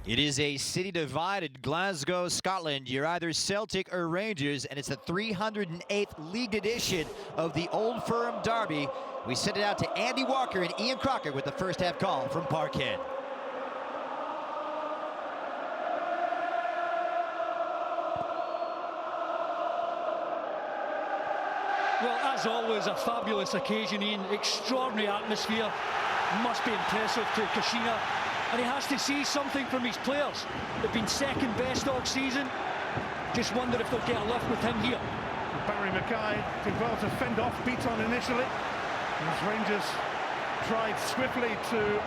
It is a city divided, Glasgow, Scotland. You're either Celtic or Rangers, and it's the 308th league edition of the Old Firm Derby. We send it out to Andy Walker and Ian Crocker with the first half call from Parkhead. Well, as always, a fabulous occasion, Ian. Extraordinary atmosphere. Must be impressive to Kashina. And he has to see something from his players. They've been second best all season. Just wonder if they'll get a lift with him here. Barry Mackay did well to fend off Beaton initially, as Rangers tried swiftly to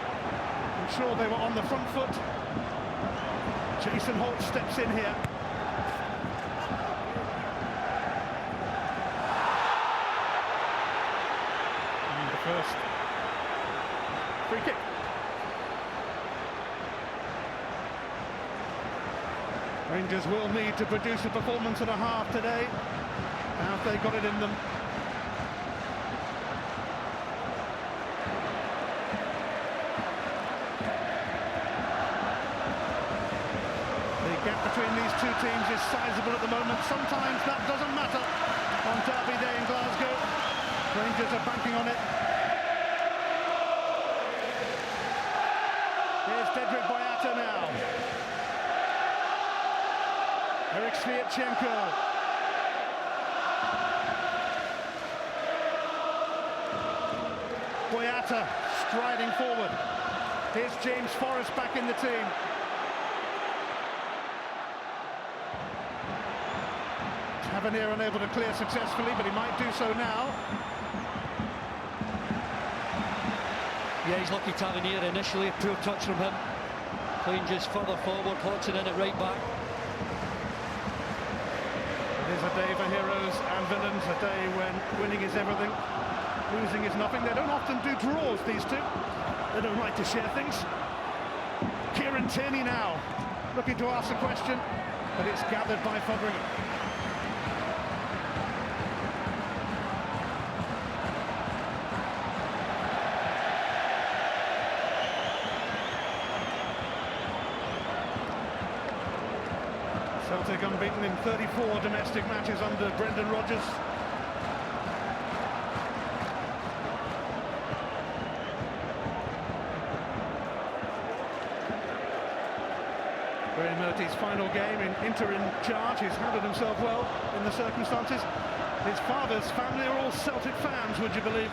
ensure they were on the front foot. Jason Holt steps in here. And the first free kick. Rangers will need to produce a performance and a half today. Have they got it in them? The gap between these two teams is sizable at the moment. Sometimes that doesn't matter on Derby Day in Glasgow. Rangers are banking on it. Here's Dedrick Boyata now. Eric Sviatchenko. Boyata striding forward. Here's James Forrest back in the team. Tavernier unable to clear successfully, but he might do so now. Yeah, he's lucky Tavernier initially. A poor touch from him. Playing just further forward, Hodgson in at right back. It is a day for heroes and villains, a day when winning is everything, losing is nothing. They don't often do draws, these two. They don't like to share things. Kieran Tierney now, looking to ask a question, but it's gathered by Fodringham. Celtic unbeaten in 34 domestic matches under Brendan Rodgers. Graham Murty's final game in interim charge. He's handled himself well in the circumstances. His father's family are all Celtic fans, would you believe?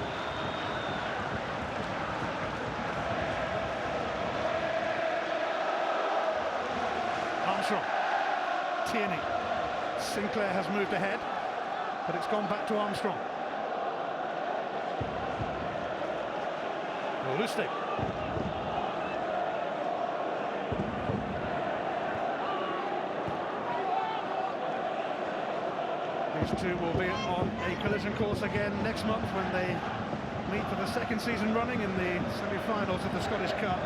Armstrong. Tierney. Sinclair has moved ahead, but it's gone back to Armstrong. Lustig. These two will be on a collision course again next month when they meet for the second season running in the semi-finals of the Scottish Cup.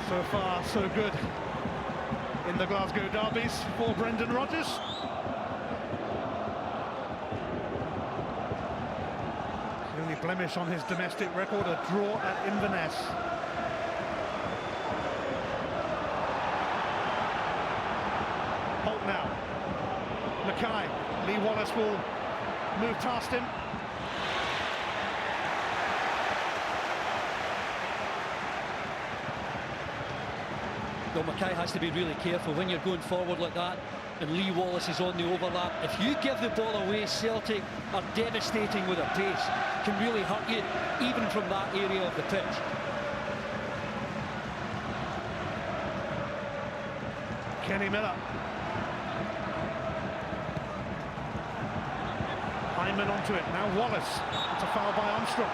So far, so good in the Glasgow derbies for Brendan Rodgers. The only blemish on his domestic record, a draw at Inverness. Holt now. Mackay. Lee Wallace will move past him. Well, Mackay has to be really careful when you're going forward like that and Lee Wallace is on the overlap. If you give the ball away, Celtic are devastating with their pace. Can really hurt you even from that area of the pitch. Kenny Miller. Hyman onto it, now Wallace. It's a foul by Armstrong.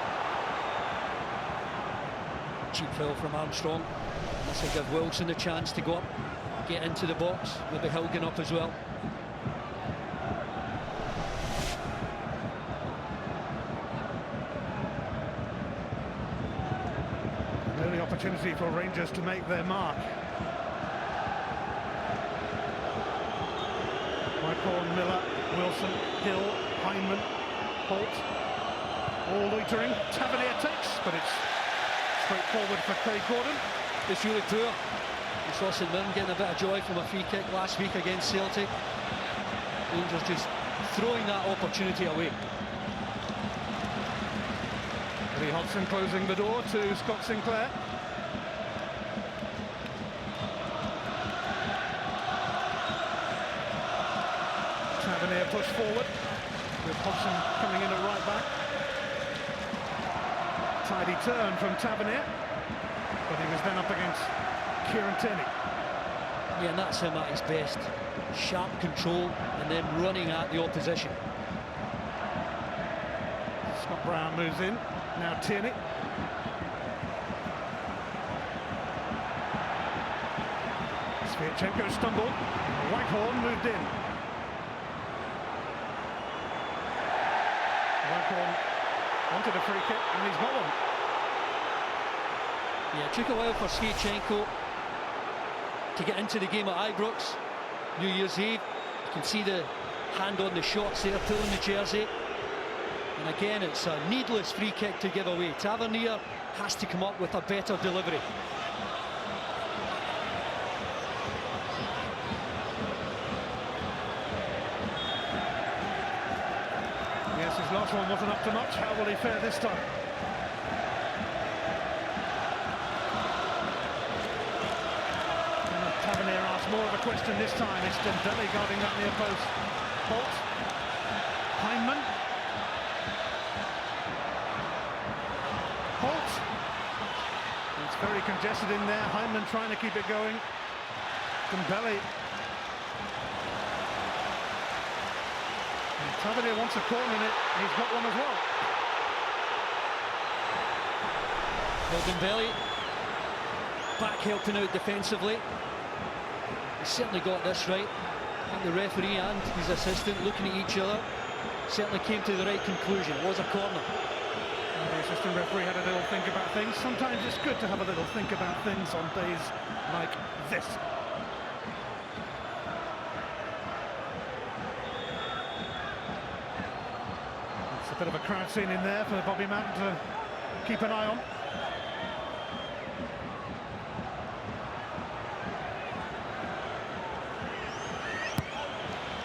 Cheap foul from Armstrong. This will give Wilson a chance to go up, get into the box, maybe Hilgen up as well. An early opportunity for Rangers to make their mark. Michael, Miller, Wilson, Hill, Hyman, Holt. All loitering, Tavernier takes, but it's straightforward for Craig Gordon. It's really poor. We saw St Mirren getting a bit of joy from a free kick last week against Celtic. Rangers just throwing that opportunity away. Lee Hodgson closing the door to Scott Sinclair. Tavernier push forward with Hodgson coming in at right back. Tidy turn from Tavernier, but he was then up against Kieran Tierney. Yeah, and that's him at his best. Sharp control and then running at the opposition. Scott Brown moves in, now Tierney. Sviatchenko stumbled, Whitehorn moved in. Whitehorn wanted a free kick and he's got one. Yeah, it took a while for Sviatchenko to get into the game at Ibrox, New Year's Eve. You can see the hand on the shots there, pulling the jersey. And again, it's a needless free kick to give away. Tavernier has to come up with a better delivery. Yes, his last one wasn't up to much. How will he fare this time? Tavernier asks more of a question this time. It's Dembele guarding that near post. Holt. Heinemann. Holt. It's very congested in there. Heinemann trying to keep it going. Dembele. And Tavernier wants a corner in it. He's got one as well. Well, Dembele back helping out defensively. He certainly got this right. I think the referee and his assistant looking at each other certainly came to the right conclusion. It was a corner. And the assistant referee had a little think about things. Sometimes it's good to have a little think about things on days like this. It's a bit of a crowd scene in there for Bobby Madden to keep an eye on.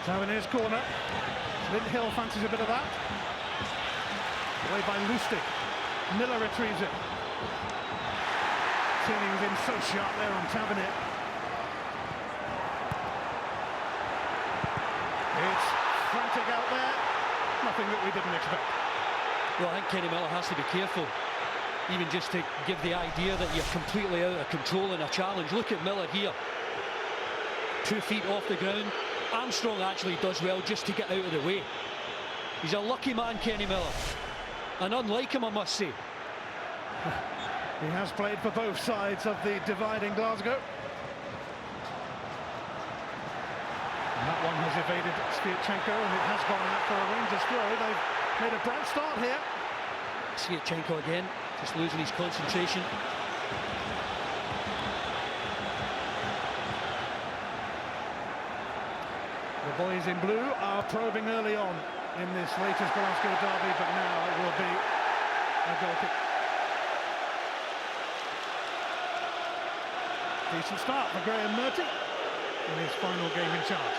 Tavernier's corner. Lindhill fancies a bit of that. Away by Lustig. Miller retrieves it. Tierney was in so sharp there on Tavernier. It's frantic out there. Nothing that we didn't expect. Well, I think Kenny Miller has to be careful, even just to give the idea that you're completely out of control in a challenge. Look at Miller here. 2 feet off the ground. Armstrong actually does well just to get out of the way. He's a lucky man, Kenny Miller. And unlike him, I must say. He has played for both sides of the divide in Glasgow. And that one has evaded Sviatchenko, and it has gone out for a Rangers throw. They've made a bright start here. Sviatchenko again, just losing his concentration. The boys in blue are probing early on in this latest Glasgow derby, but now it will be a goal kick. Decent start for Graham Murty in his final game in charge.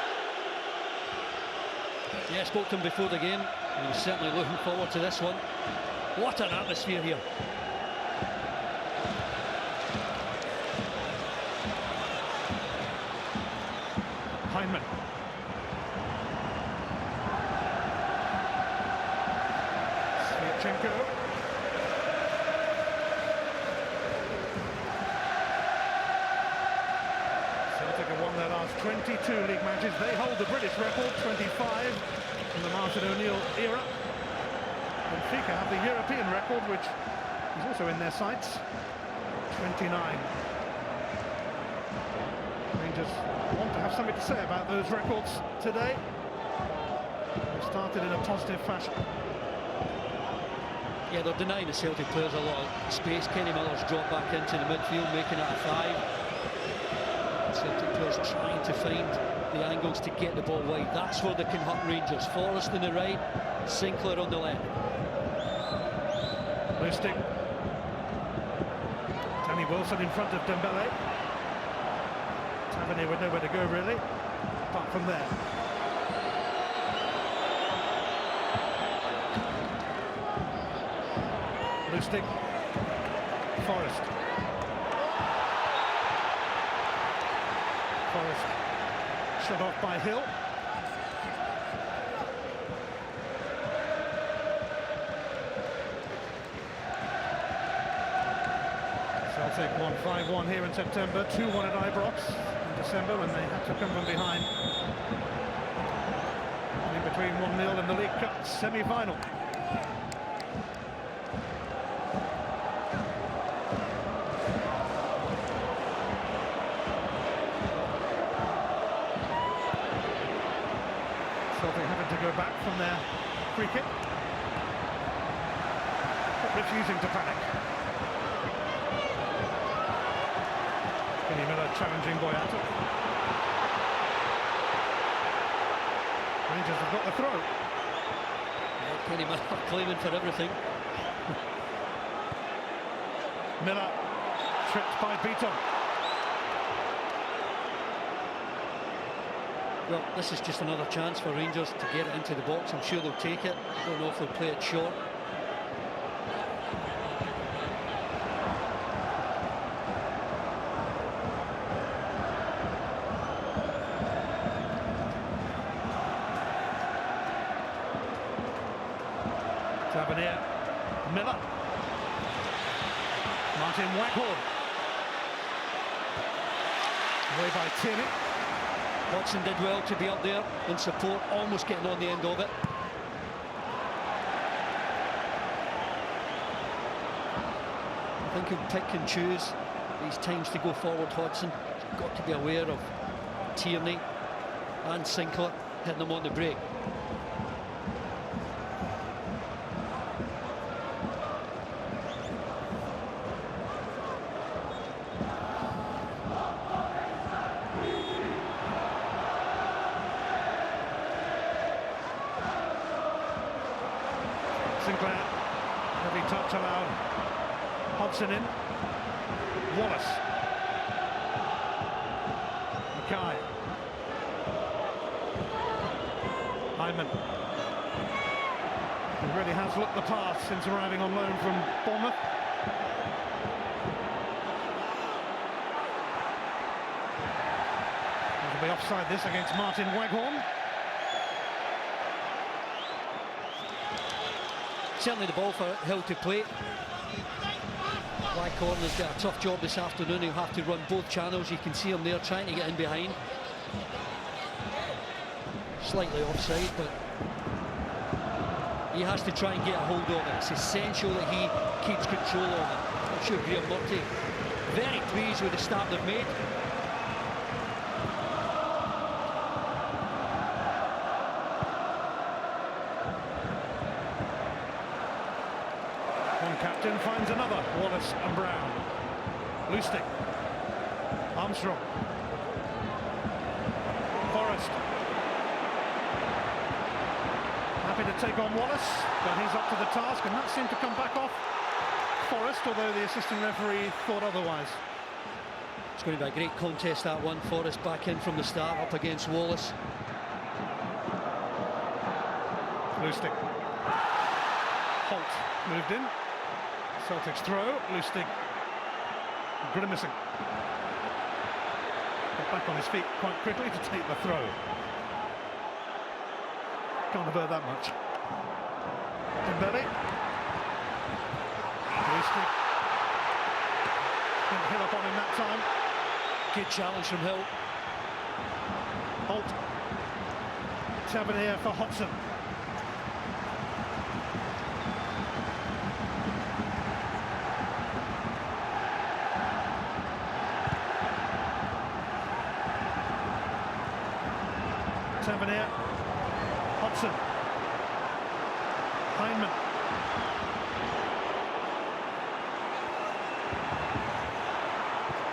Yeah, I spoke to him before the game, and he's certainly looking forward to this one. What an atmosphere here. Heinemann. Sviatchenko. Celtic have won their last 22 league matches. They hold the British record, 25 in the Martin O'Neill era. Benfica have the European record, which is also in their sights, 29. Rangers want to have something to say about those records today. They started in a positive fashion. Yeah, they're denying the Celtic players a lot of space. Kenny Miller's dropped back into the midfield, making it a 5. Celtic players trying to find the angles to get the ball wide. That's where they can hurt Rangers. Forrest on the right, Sinclair on the left. Lustig. Danny Wilson in front of Dembele. Tavernier with nowhere to go really, apart from there. Lustig. Forrest. Forrest shut off by Hill. Celtic won 5-1 here in September, 2-1 at Ibrox in December when they had to come from behind. And in between 1-0 in the League Cup semi-final. Celtic having to go back from their free kick, but refusing to panic. Kenny Miller challenging Boyata. Rangers have got the throw. Yeah, Kenny Miller claiming for everything. Miller tripped by Beaton. Well, this is just another chance for Rangers to get it into the box. I'm sure they'll take it. I don't know if they'll play it short. Tavernier, Miller, Martin Waghorn, away by Tierney. Watson did well to be up there in support, almost getting on the end of it. I think he'll pick and choose these times to go forward, Hodgson. He's got to be aware of Tierney and Sinclair hitting them on the break. Sinclair, heavy touch allowed. Hodgson in. Wallace. Mackay. Hyman. He really has looked the part since arriving on loan from Bournemouth. It'll be offside this against Martin Waghorn. Certainly the ball for Hill to play. Waghorn has got a tough job this afternoon. He'll have to run both channels. You can see him there trying to get in behind. Slightly offside, but he has to try and get a hold of it. It's essential that he keeps control of it. I'm sure Graham Murty very pleased with the start they've made. One captain finds another. Wallace and Brown. Lustig. Armstrong. Forrest. Happy to take on Wallace, but he's up to the task, and that seemed to come back off Forrest, although the assistant referee thought otherwise. It's going to be a great contest, that one. Forrest back in from the start, up against Wallace. Lustig. Holt moved in. Celtic's throw. Lustig grimacing. Got back on his feet quite quickly to take the throw. Can't have heard that much. Dembele. Lustig. Didn't Hill up on him that time. Good challenge from Hill. Holt. Tavernier for Hodgson. Tavernier. Hodgson. Hyman.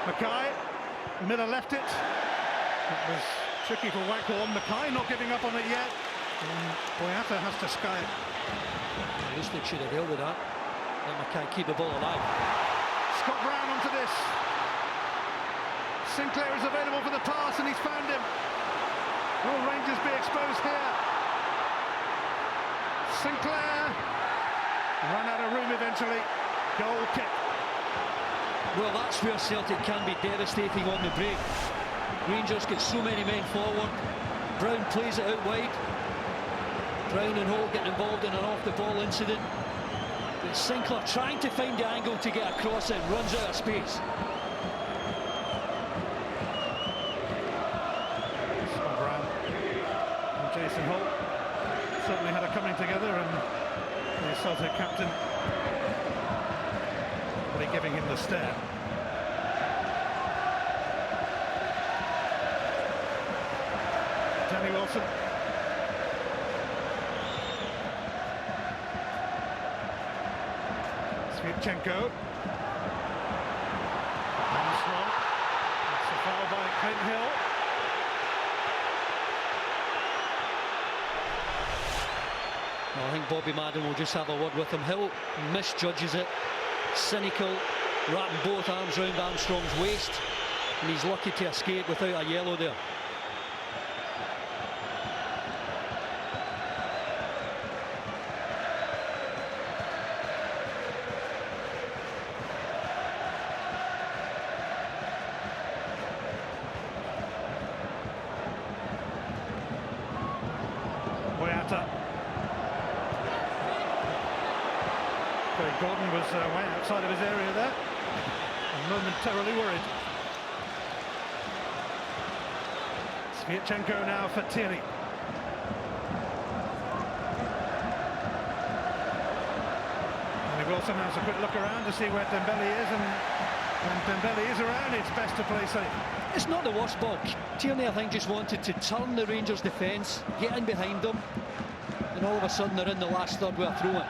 Mackay. Miller left it. That was tricky for Waghorn. Mackay not giving up on it yet. And Boyata has to sky it. Lustig should have dealt with that. Let Mackay keep the ball alive. Scott Brown onto this. Sinclair is available for the pass and he's found him. Will Rangers be exposed here? Sinclair ran out of room eventually. Goal kick. Well, that's where Celtic can be devastating on the break. Rangers get so many men forward. Brown plays it out wide. Brown and Hall getting involved in an off-the-ball incident. But Sinclair trying to find the angle to get across it, runs out of space. Scott Brown and Jason Hall certainly had a coming together, and the Celtic captain really giving him the stare. Danny Wilson. Sviatchenko. Armstrong. It's a foul by Clayton Hill. Well, I think Bobby Madden will just have a word with him. Hill misjudges it. Cynical, wrapping both arms round Armstrong's waist, and he's lucky to escape without a yellow there. Gordon was way outside of his area there and momentarily worried. Sviatchenko now for Tierney. And Wilson has a quick look around to see where Dembele is, and when Dembele is around, it's best to play safe. It's not the worst ball. Tierney, I think, just wanted to turn the Rangers defence, get in behind them, and all of a sudden they're in the last third with a throw-in.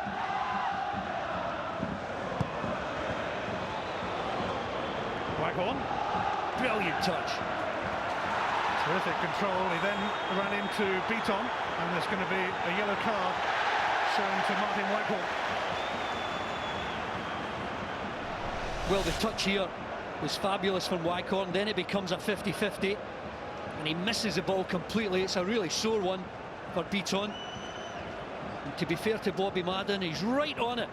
Brilliant touch. Terrific control. He then ran into Beaton, and there's going to be a yellow card shown to Martin Whitehall. Well, the touch here was fabulous from Wycorn. Then it becomes a 50-50, and he misses the ball completely. It's a really sore one for Beaton. And to be fair to Bobby Madden, he's right on it.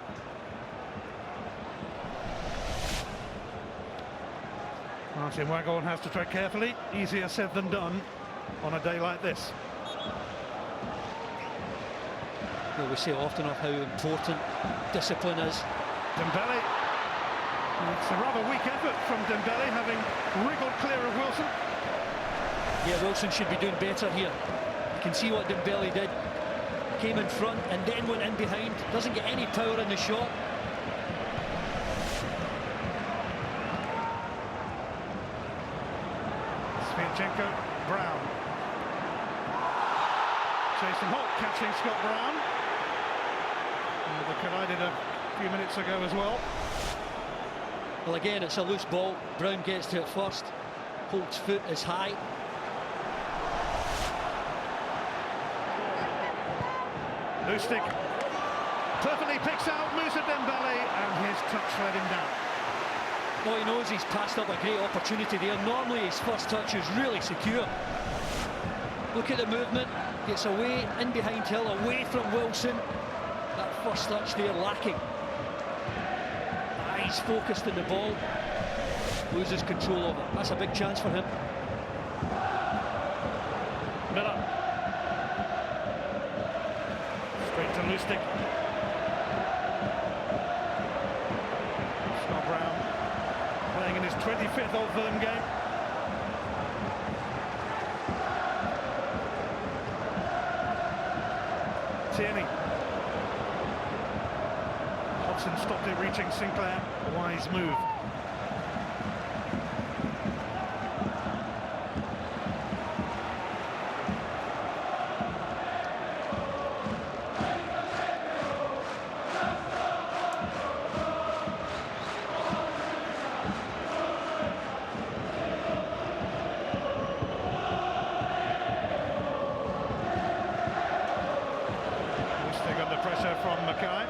Martin Waghorn has to tread carefully. Easier said than done on a day like this. Well, we say often of how important discipline is. Dembele. It's a rather weak effort from Dembele, having wriggled clear of Wilson. Yeah, Wilson should be doing better here. You can see what Dembele did. Came in front and then went in behind. Doesn't get any power in the shot. Sviatchenko, Brown. Jason Holt catching Scott Brown. And they collided a few minutes ago as well. Well, again, it's a loose ball. Brown gets to it first. Holt's foot is high. Lustig perfectly picks out Moussa Dembele, and his touch let him down. Well, he knows he's passed up a great opportunity there. Normally his first touch is really secure. Look at the movement. Gets away, in behind Hill, away from Wilson. That first touch there lacking. Eyes focused on the ball. Loses control of it. That's a big chance for him. Miller. Straight to Lustig. Scott Brown playing in his 25th Old Firm game. Tierney. Hobson stopped it reaching Sinclair. A wise move. Under pressure from Mackay.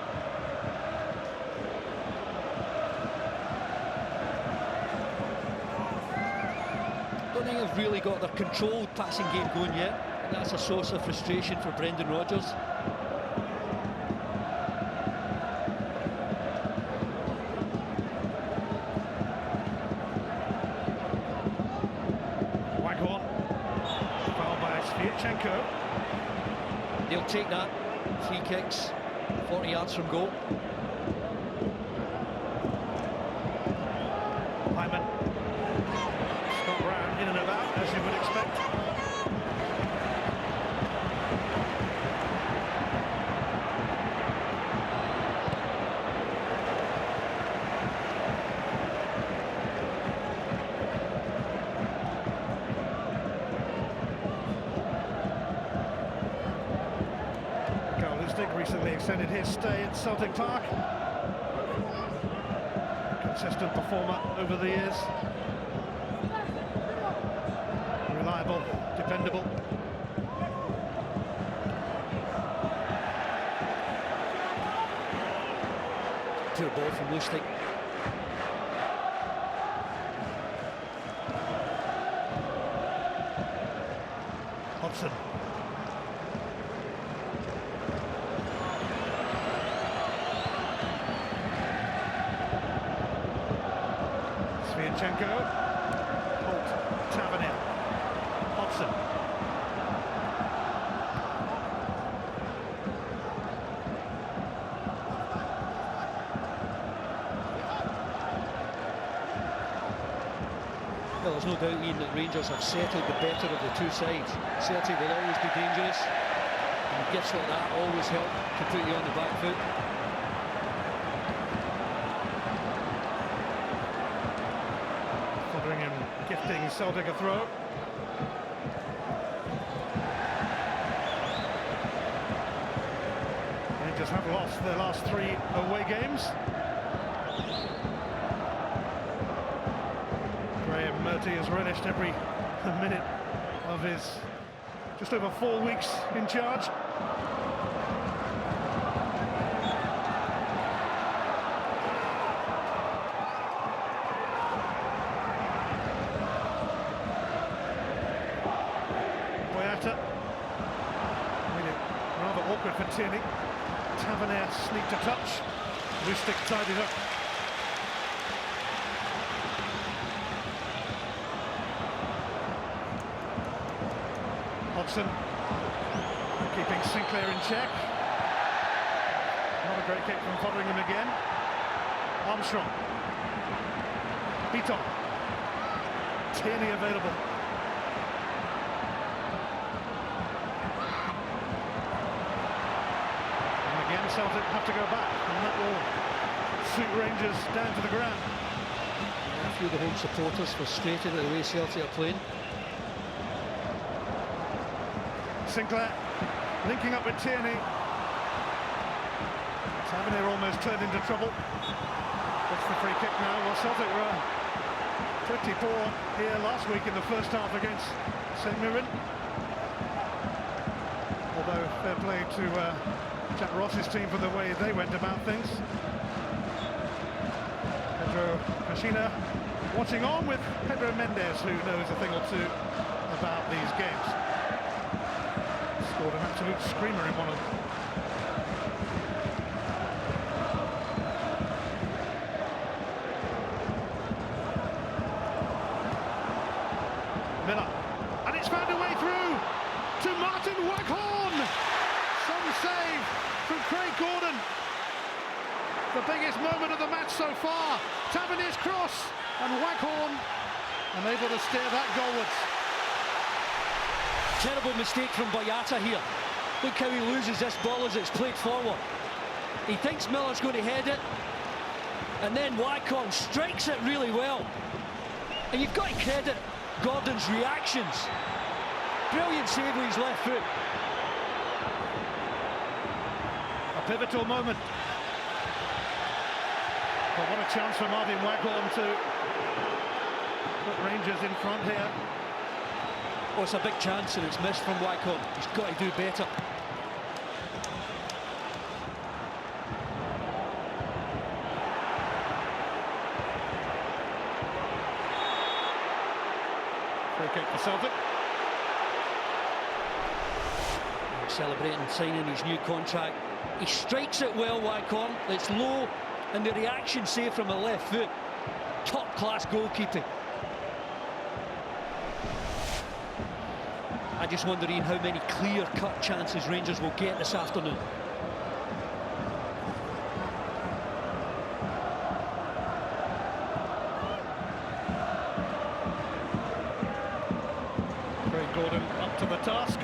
really got their controlled passing game going yet, and that's a source of frustration for Brendan Rodgers. Waghorn, fouled by Sviatchenko. They'll take that. Free kicks, 40 yards from goal. Hyman. Scott Brown in and about, as you would expect. Recently extended his stay at Celtic Park. Consistent performer over the years. Reliable, dependable. Poor ball from Lustig. Hodgson. Sviatchenko, Holt, Tavernier, Hodgson. Well, there's no doubt, Ian, that Rangers have settled the better of the two sides. Celtic will always be dangerous, and gifts like that always help to put you on the back foot. Gifting Celtic a throw. Rangers have lost their last 3 away games. Graham Murty has relished every minute of his just over 4 weeks in charge. Rather awkward for Tierney. Tavernier sneaked a touch. Lustig tied it up. Hodgson keeping Sinclair in check. Not a great kick from Fotheringham again. Armstrong. Beaton. Tierney available. Celtic have to go back, and that will suit Rangers down to the ground. A few of the home supporters frustrated at the way Celtic are playing. Sinclair linking up with Tierney. Tavernier almost turned into trouble. What's the free kick now? Well, Celtic were pretty poor here last week in the first half against St Mirren. Although fair play to Jack Ross's team for the way they went about things. Pedro Cachina watching on with Pedro Mendes, who knows a thing or two about these games. Scored an absolute screamer in one of them. Miller, and it's found a way through to Martin Waghorn. Some save from Craig Gordon. The biggest moment of the match so far. Tavernier's cross, and Waghorn unable to steer that goalwards. Terrible mistake from Boyata here. Look how he loses this ball as it's played forward. He thinks Miller's going to head it, and then Waghorn strikes it really well. And you've got to credit Gordon's reactions. Brilliant save with his left foot. A pivotal moment. But what a chance for Martin Waghorn to put Rangers in front here. Oh, it's a big chance and it's missed from Waghorn. He's got to do better. Free kick for Celtic. Celebrating signing his new contract. He strikes it well, Wycombe. It's low, and the reaction safe from the left foot. Top-class goalkeeping. I just wonder, Ian, how many clear-cut chances Rangers will get this afternoon. Craig Gordon up to the task.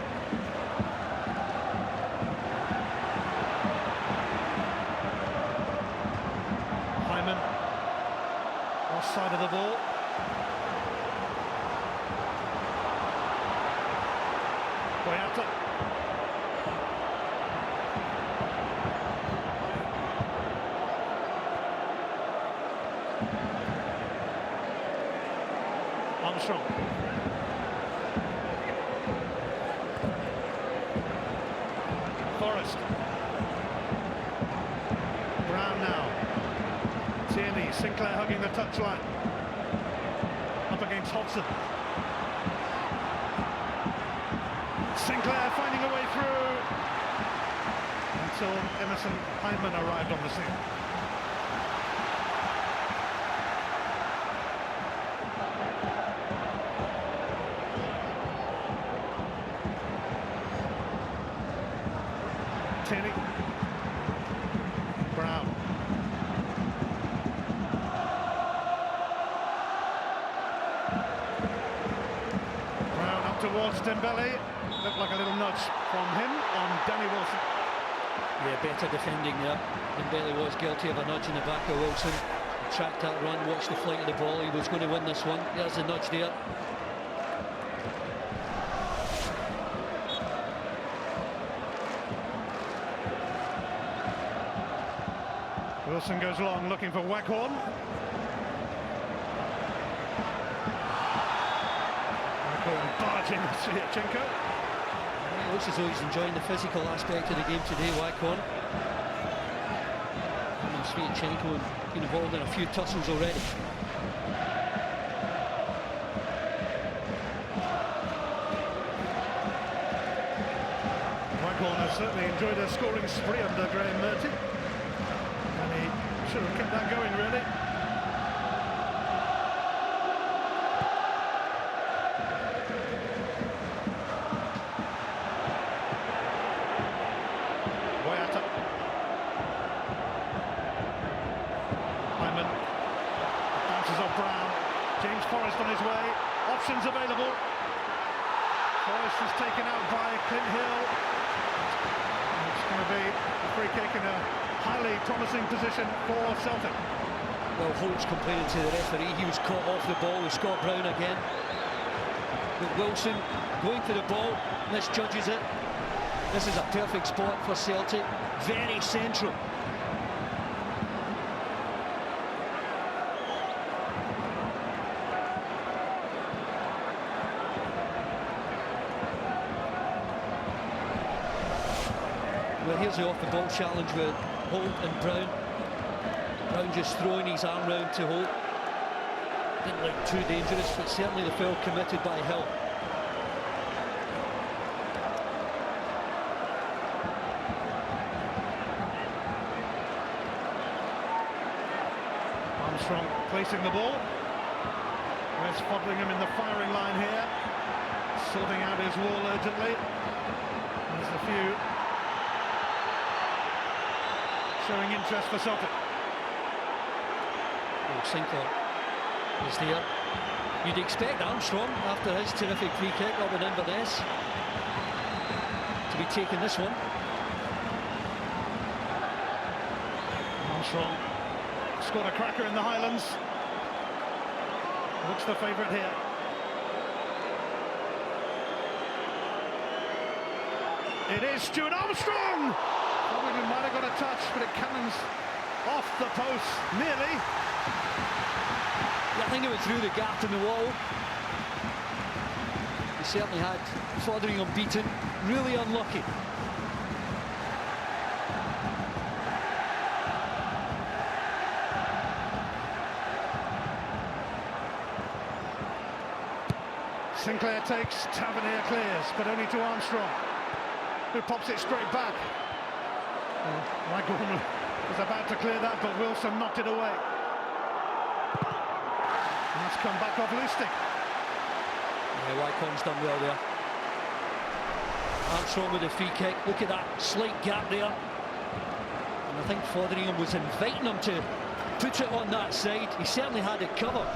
Hyman, offside of the ball. Boyata. Armstrong. Forrest. Brown now. Tierney, Sinclair hugging the touchline. Up against Hodgson. Sinclair finding a way through until Emerson Hyman arrived on the scene. Tierney. Brown. Brown up towards Dembele. Looked like a little nudge from him on Danny Wilson. Yeah, better defending there. Dembele was guilty of a nudge in the back of Wilson. Tracked that run, watched the flight of the ball. He was going to win this one. There's the nudge there. Wilson goes long, looking for Waghorn. Waghorn barging Sviatchenko. It looks as though he's enjoying the physical aspect of the game today, Wycombe. And Sviatchenko have been involved in a few tussles already. Waghorn has certainly enjoyed a scoring spree under Graham Murty. And he should have kept that going, really. Boyata. Hyman. Bounces off Brown. James Forrest on his way. Options available. Forrest is taken out by Clint Hill. It's going to be a free kick in a highly promising position for Celtic. Well, Holt's complaining to the referee. He was caught off the ball with Scott Brown again. But Wilson going for the ball, misjudges it. This is a perfect spot for Celtic. Very central. Well, here's the off-the-ball challenge with Holt and Brown. Brown just throwing his arm round to Holt. Didn't look too dangerous, but certainly the foul committed by Hill. Armstrong placing the ball. Wes Fodlingham in the firing line here, sorting out his wall urgently. There's a few showing interest for Celtic. Oh, Sinclair is there. You'd expect Armstrong, after his terrific free kick up in Inverness, to be taking this one. Armstrong scored a cracker in the Highlands. Looks the favourite here. It is Stuart Armstrong! Probably might have got a touch, but it cannons off the post, nearly. Yeah, I think it went through the gap in the wall. He certainly had Foderingham beaten. Really unlucky. Sinclair takes, Tavernier clears, but only to Armstrong, who pops it straight back. Michael was about to clear that, but Wilson knocked it away. And that's come back off Lustig. Yeah, Wycombe's done well there. Armstrong with the free kick. Look at that slight gap there. And I think Fotheringham was inviting him to put it on that side. He certainly had it covered.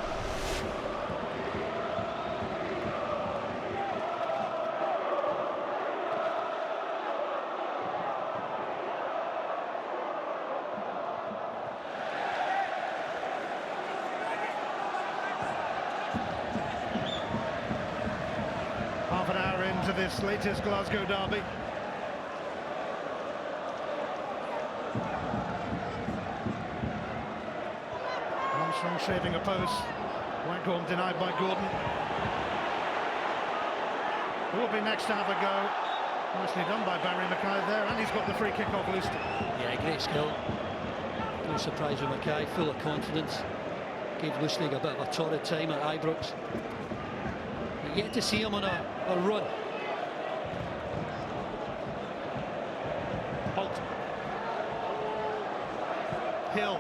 Half an hour into this latest Glasgow derby. Armstrong shaving a post. Waghorn denied by Gordon. Who will be next to have a go? Nicely done by Barry Mackay there, and he's got the free kick off Lustig. Yeah, great skill. No surprise with Mackay, full of confidence. Gave Lustig a bit of a torrid time at Ibrox. But yet to see him on a run. Holt. Hill.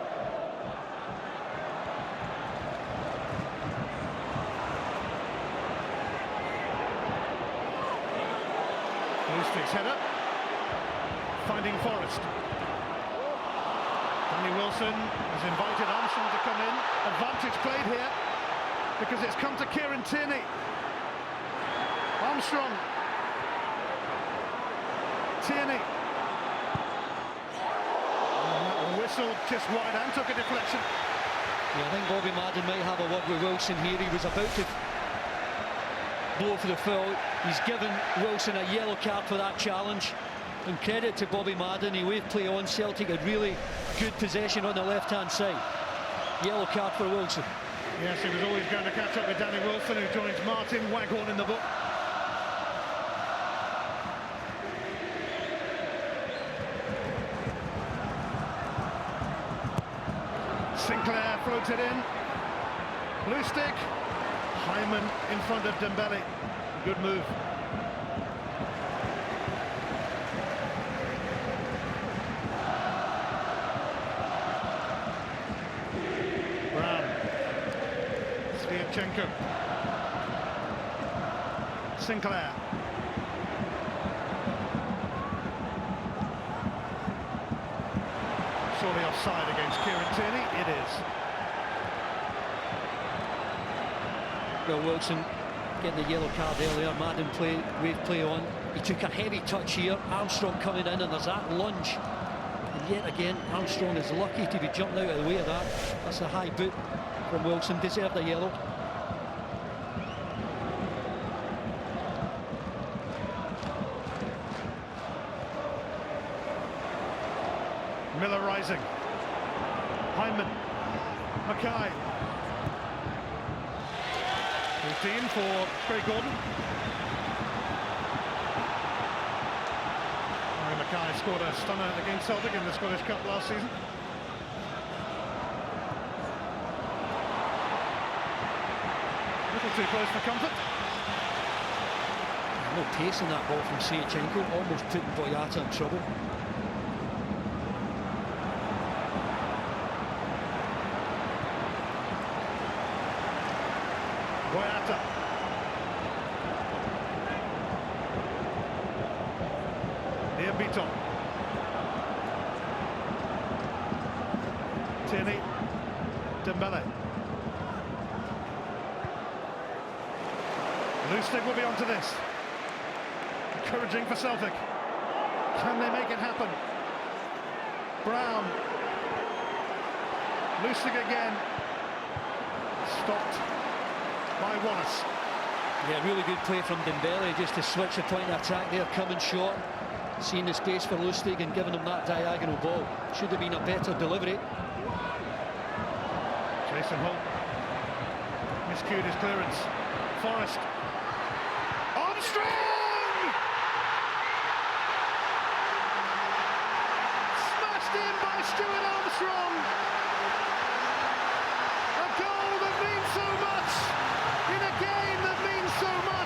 Lustig's header. Finding Forrest. Danny Wilson has invited Armstrong to come in. Advantage played here because it's come to Kieran Tierney. Armstrong. Tierney. And whistle just wide and took a deflection. Yeah, I think Bobby Madden might have a word with Wilson here. He was about to blow for the foul. He's given Wilson a yellow card for that challenge. And credit to Bobby Madden, he waved play on. Celtic had really good possession on the left-hand side. Yellow card for Wilson. Yes, he was always going to catch up with Danny Wilson, who joins Martin Waghorn in the book. Sinclair floated in. Lustig. Hyman in front of Dembele. Good move. Brown. Sviatchenko. Sinclair. Surely offside against Kieran Tierney. It is. Well, Wilson getting the yellow card earlier. Madden wave play on. He took a heavy touch here. Armstrong coming in, and there's that lunge. And yet again, Armstrong is lucky to be jumping out of the way of that. That's a high boot from Wilson. Deserved a yellow. Miller rising. Hyman. Mackay. 15 for Craig Gordon. Mackay scored a stunner against Celtic in the Scottish Cup last season. A little too close for comfort. No pace in that ball from Sviatchenko, almost putting Boyata in trouble. Boyata. Near Beaton. Tierney. Dembele. Lustig will be onto this. Encouraging for Celtic. Can they make it happen? Brown. Lustig again. Stopped by Wallace. Yeah, really good play from Dembele just to switch the point of attack there, coming short, seeing the space for Lustig and giving him that diagonal ball. Should have been a better delivery. Jason Holt miscued his clearance. Forrest. Armstrong! Smashed in by Stuart Armstrong. A goal that means so much in a game that means so much.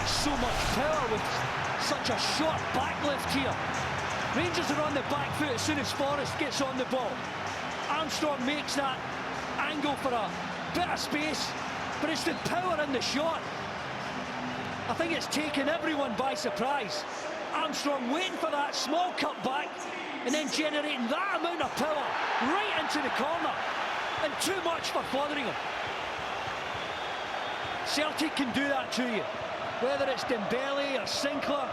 so much power with such a short backlift here. Rangers are on the back foot as soon as Forrest gets on the ball. Armstrong makes that angle for a bit of space, but it's the power in the shot. I think it's taken everyone by surprise. Armstrong waiting for that small cut back and then generating that amount of power right into the corner, and too much for Fotheringham. Celtic can do that to you, whether it's Dembele or Sinclair.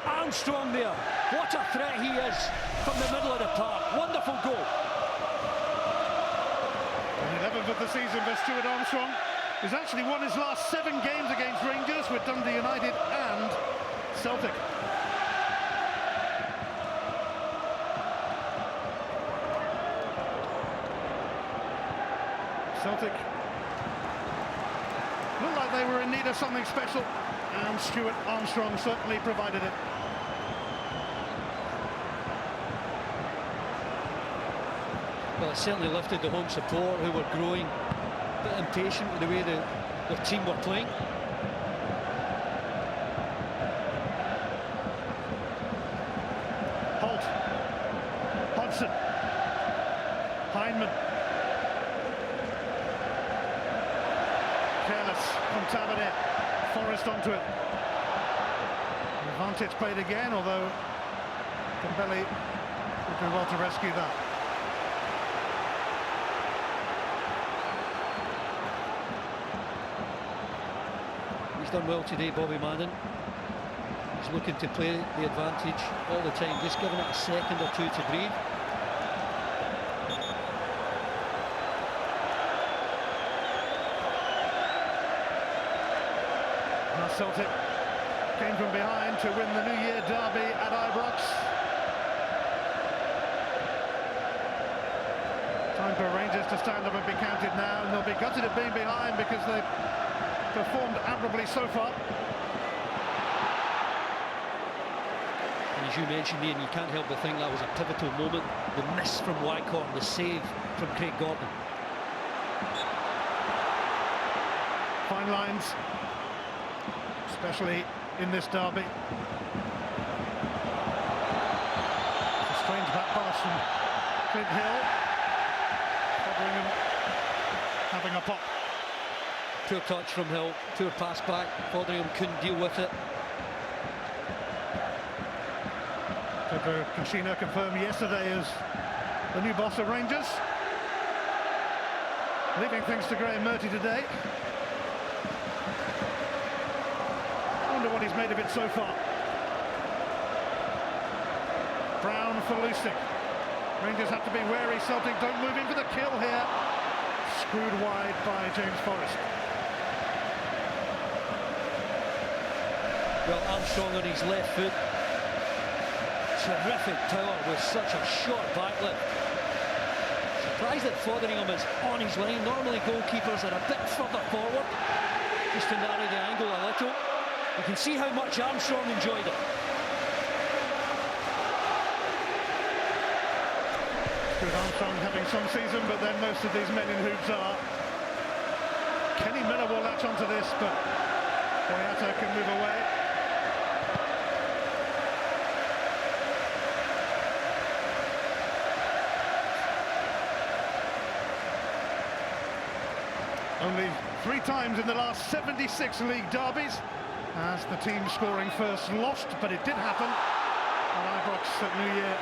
Armstrong there, what a threat he is from the middle of the park. Wonderful goal. And 11th of the season for Stuart Armstrong. He's actually won his last 7 games against Rangers with Dundee United and Celtic. Celtic looked like they were in need of something special, and Stuart Armstrong certainly provided it. Well, it certainly lifted the home support, who were growing a bit impatient with the way their team were playing. Holt, Hodgson, Hindman, careless from Tavernier, Forrest onto it. Advantage played again, although Dembele would do well to rescue that. He's done well today, Bobby Madden. He's looking to play the advantage all the time, just giving it a second or two to breathe. Now Celtic came from behind to win the New Year derby at Ibrox. Time for Rangers to stand up and be counted now, and they'll be gutted at being behind because they've performed admirably so far. And as you mentioned, Ian, you can't help but think that was a pivotal moment. The miss from Wycott, the save from Craig Gordon. Fine lines, especially in this derby. A strange back pass from Clint Hill. Fotheringham having a pop. Poor touch from Hill, poor pass back. Fotheringham couldn't deal with it. Pedro Caixinha confirmed yesterday as the new boss of Rangers, leaving things to Graham Murty today. I wonder what he's made of it so far. Brown for Lustig. Rangers have to be wary. Celtic don't move in for the kill here. Screwed wide by James Forrest. Well, Armstrong on his left foot. Terrific power with such a short backlift. Surprised that Fotheringham is on his line. Normally goalkeepers are a bit further forward, just to narrow the angle a little. You can see how much Armstrong enjoyed it. Stuart Armstrong having some season, but then most of these men in hoops are. Kenny Miller will latch onto this, but Boyata can move away. Only 3 times in the last 76 league derbies has the team scoring first lost, but it did happen at Ibrox at New Year.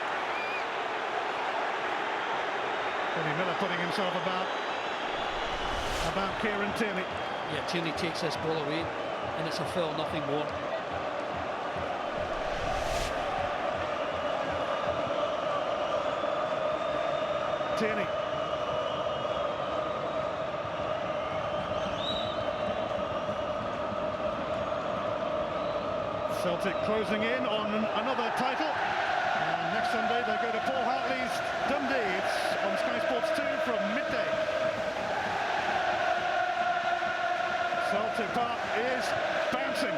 Kenny Miller putting himself about Kieran Tierney. Yeah, Tierney takes this ball away, and it's a foul, nothing more. Tierney. Celtic closing in on another title. And next Sunday they go to Paul Hartley's Dundee. It's on Sky Sports 2 from midday. Celtic Park is bouncing.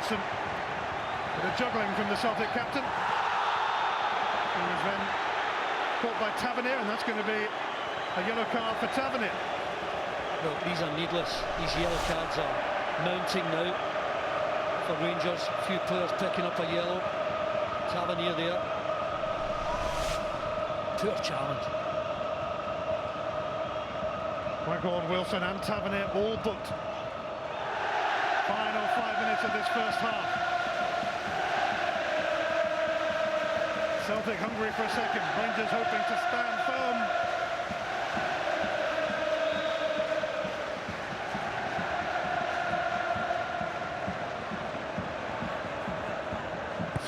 Robertson. Bit of juggling from the Celtic captain. He was then caught by Tavernier, and that's going to be a yellow card for Tavernier. Well, these are needless. These yellow cards are mounting now for Rangers. A few players picking up a yellow. Tavernier there. Poor challenge. Waghorn, Wilson and Tavernier all booked. Final 5 minutes of this first half. Celtic hungry for a second. Rangers hoping to stand firm.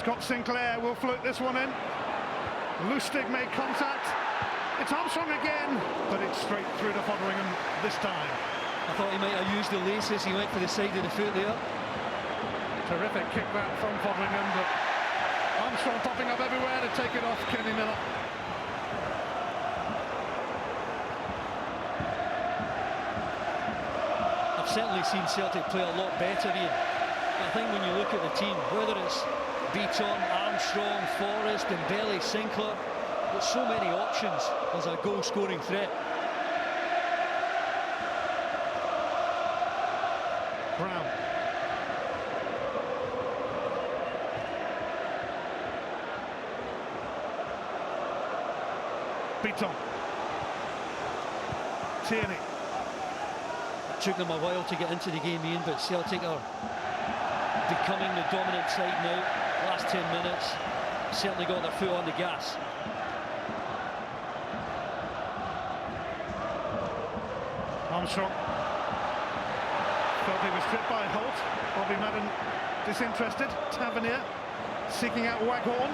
Scott Sinclair will float this one in. Lustig made contact. It's Armstrong again, but it's straight through to Fotheringham this time. I thought he might have used the laces. He went for the side of the foot there. Terrific kickback from Fotheringham, but Armstrong popping up everywhere to take it off Kenny Miller. I've certainly seen Celtic play a lot better here. I think when you look at the team, whether it's Beaton, Armstrong, Forrest, Dembele, Sinclair, there's so many options as a goal-scoring threat. Brown. Beaton. Tierney. It took them a while to get into the game, Ian, but Celtic are becoming the dominant side now. Last 10 minutes, certainly got their foot on the gas. Armstrong. Felt he was stripped by Holt. Bobby Madden disinterested. Tavernier seeking out Waghorn.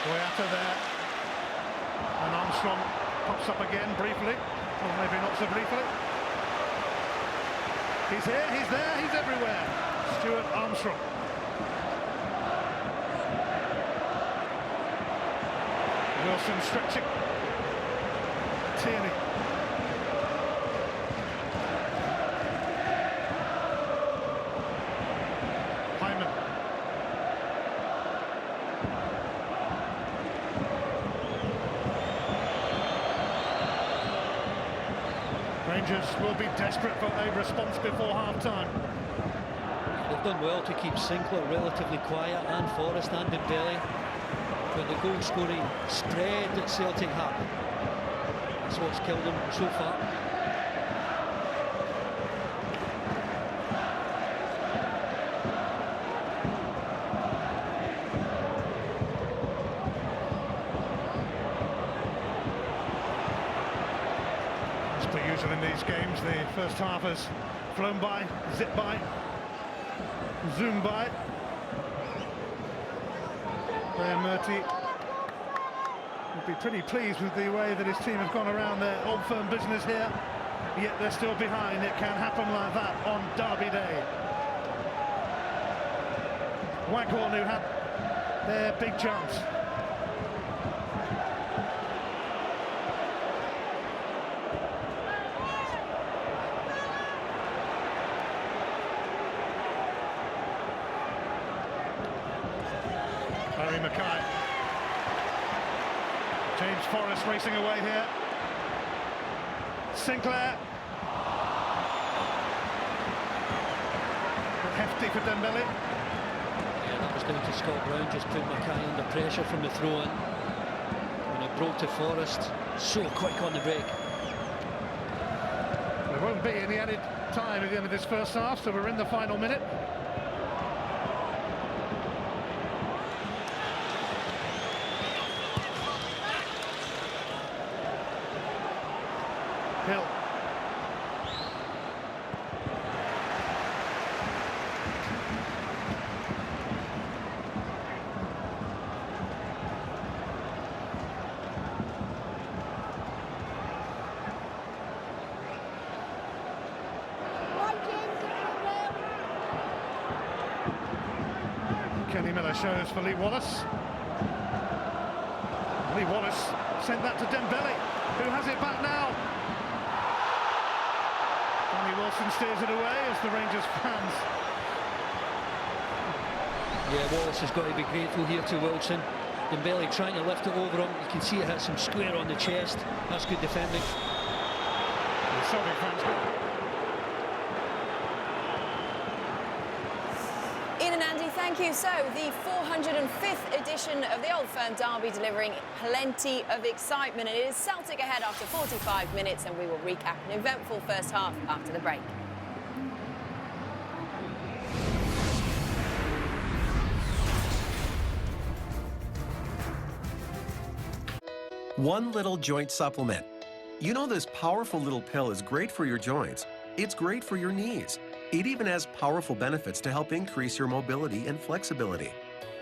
Boyata there. And Armstrong pops up again briefly. Or maybe not so briefly. He's here, he's there, he's everywhere. Stuart Armstrong. Wilson stretching. Tierney. Hyman. Rangers will be desperate for a response before half-time. They've done well to keep Sinclair relatively quiet, and Forrest and Dembele. But the goal-scoring spread that Celtic have, that's what's killed them so far. As per usual in these games, the first half has flown by, zipped by, zoomed by. Graham Murty would be pretty pleased with the way that his team have gone around their Old Firm business here, yet they're still behind. It can happen like that on Derby Day. Waghorn, who had their big chance. Barry Mackay. James Forrest racing away here. Sinclair. Hefty for Dembele. Yeah, that was down to Scott Brown, just put Mackay under pressure from the throw-in. When it broke to Forrest, so quick on the break. There won't be any added time at the end of this first half, so we're in the final minute. Hill. Kenny Miller shows for Lee Wallace. Lee Wallace sent that to Dembele, who has it back now. Wilson steers it away as the Rangers fans Yeah, Wallace has got to be grateful here to Wilson. Dembele trying to lift it over him. You can see it hits him square on the chest. That's good defending. The Celtic fans go. Ian and Andy, thank you. So, the 405th edition of the Old Firm Derby delivering plenty of excitement. It is Celtic ahead after 45 minutes, and we will recap an eventful first half after the break. One little joint supplement. You know this powerful little pill is great for your joints. It's great for your knees. It even has powerful benefits to help increase your mobility and flexibility.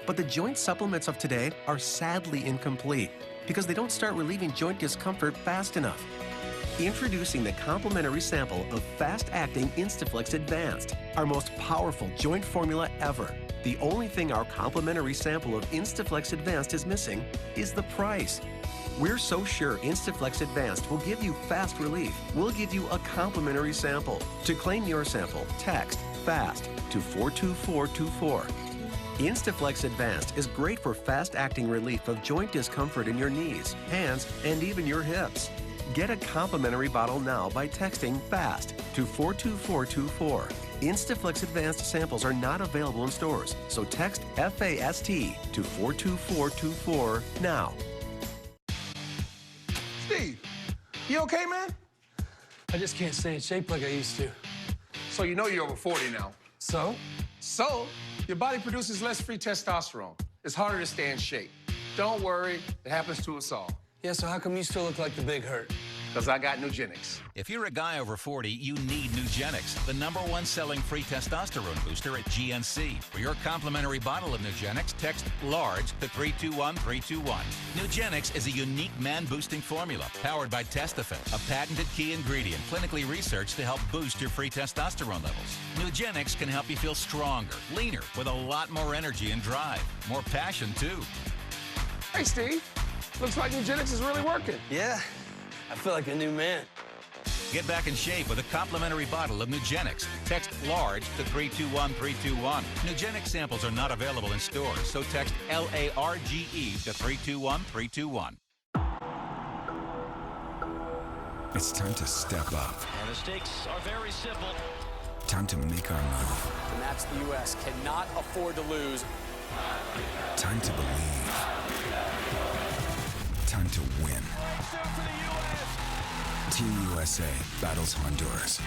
But the joint supplements of today are sadly incomplete because they don't start relieving joint discomfort fast enough. Introducing the complimentary sample of fast-acting Instaflex Advanced, our most powerful joint formula ever. The only thing our complimentary sample of Instaflex Advanced is missing is the price. We're so sure Instaflex Advanced will give you fast relief. We'll give you a complimentary sample. To claim your sample, text FAST to 42424. Instaflex Advanced is great for fast-acting relief of joint discomfort in your knees, hands, and even your hips. Get a complimentary bottle now by texting FAST to 42424. Instaflex Advanced samples are not available in stores, so text FAST to 42424 now. Steve, you okay, man? I just can't stay in shape like I used to. So you know you're over 40 now. So? So, your body produces less free testosterone. It's harder to stay in shape. Don't worry, it happens to us all. Yeah, so how come you still look like the big hurt? Because I got Nugenics. If you're a guy over 40, you need Nugenics, the #1 selling free testosterone booster at GNC. For your complimentary bottle of Nugenics, text LARGE to 321321. Nugenics is a unique man-boosting formula powered by Testofen, a patented key ingredient clinically researched to help boost your free testosterone levels. Nugenics can help you feel stronger, leaner, with a lot more energy and drive. More passion, too. Hey, Steve. Looks like Nugenics is really working. Yeah, I feel like a new man. Get back in shape with a complimentary bottle of Nugenics. Text LARGE to 321321. Nugenics samples are not available in stores, so text LARGE to 321321. It's time to step up. And the stakes are very simple. Time to make our move. And that's the U.S. cannot afford to lose. Time to believe. Time to win. Team USA battles Honduras.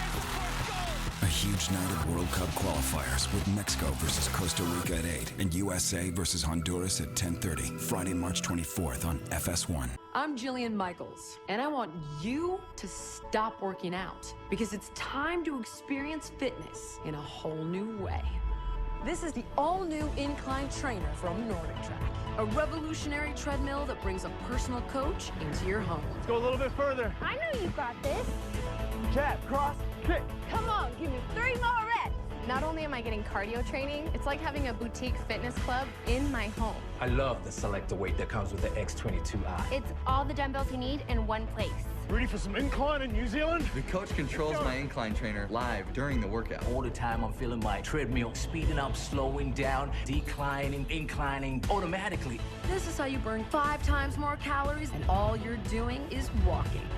A huge night of World Cup qualifiers with Mexico versus Costa Rica at 8 and USA versus Honduras at 10:30, Friday, March 24th on FS1. I'm Jillian Michaels, and I want you to stop working out because it's time to experience fitness in a whole new way. This is the all-new incline trainer from Nordic Track, a revolutionary treadmill that brings a personal coach into your home. Let's go a little bit further. I know you got this. Jab, cross, kick. Come on, give me 3 more reps. Not only am I getting cardio training, it's like having a boutique fitness club in my home. I love the selector weight that comes with the X22i. It's all the dumbbells you need in one place. Ready for some incline in New Zealand? The coach controls my incline trainer live during the workout. All the time I'm feeling my treadmill speeding up, slowing down, declining, inclining automatically. This is how you burn 5 times more calories, and all you're doing is walking.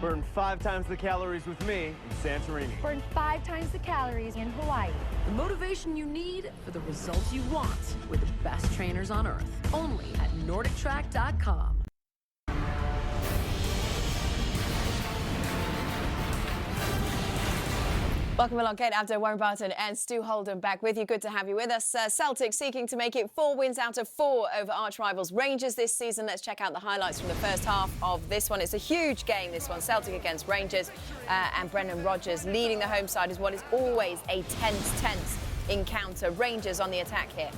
Burn 5 times the calories with me in Santorini. Burn 5 times the calories in Hawaii. The motivation you need for the results you want with the best trainers on earth. Only at NordicTrack.com. Welcome along, Kate Abdo, Warren Barton and Stu Holden back with you. Good to have you with us. Celtic seeking to make it 4 wins out of 4 over arch-rivals Rangers this season. Let's check out the highlights from the first half of this one. It's a huge game, this one. Celtic against Rangers, and Brendan Rodgers leading the home side is what is always a tense encounter. Rangers on the attack here.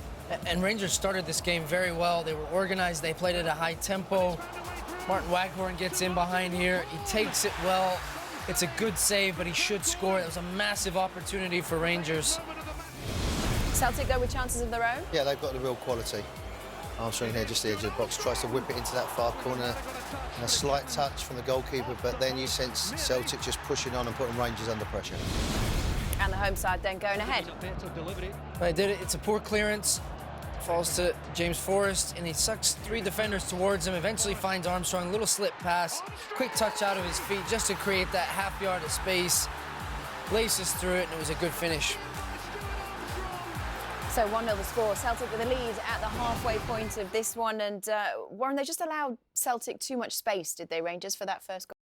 And Rangers started this game very well. They were organized. They played at a high tempo. Martin Waghorn gets in behind here. He takes it well. It's a good save, but he should score. It was a massive opportunity for Rangers. Celtic go with chances of their own? Yeah, they've got the real quality. Armstrong here, just the edge of the box, tries to whip it into that far corner. And a slight touch from the goalkeeper, but then you sense Celtic just pushing on and putting Rangers under pressure. and the home side then going ahead. But did it. It's a poor clearance. Falls to James Forrest, and he sucks 3 defenders towards him. Eventually finds Armstrong. Little slip pass. Quick touch out of his feet just to create that half yard of space. Laces through it, and it was a good finish. So 1-0 the score. Celtic with a lead at the halfway point of this one. And Warren, they just allowed Celtic too much space, did they, Rangers, for that first goal?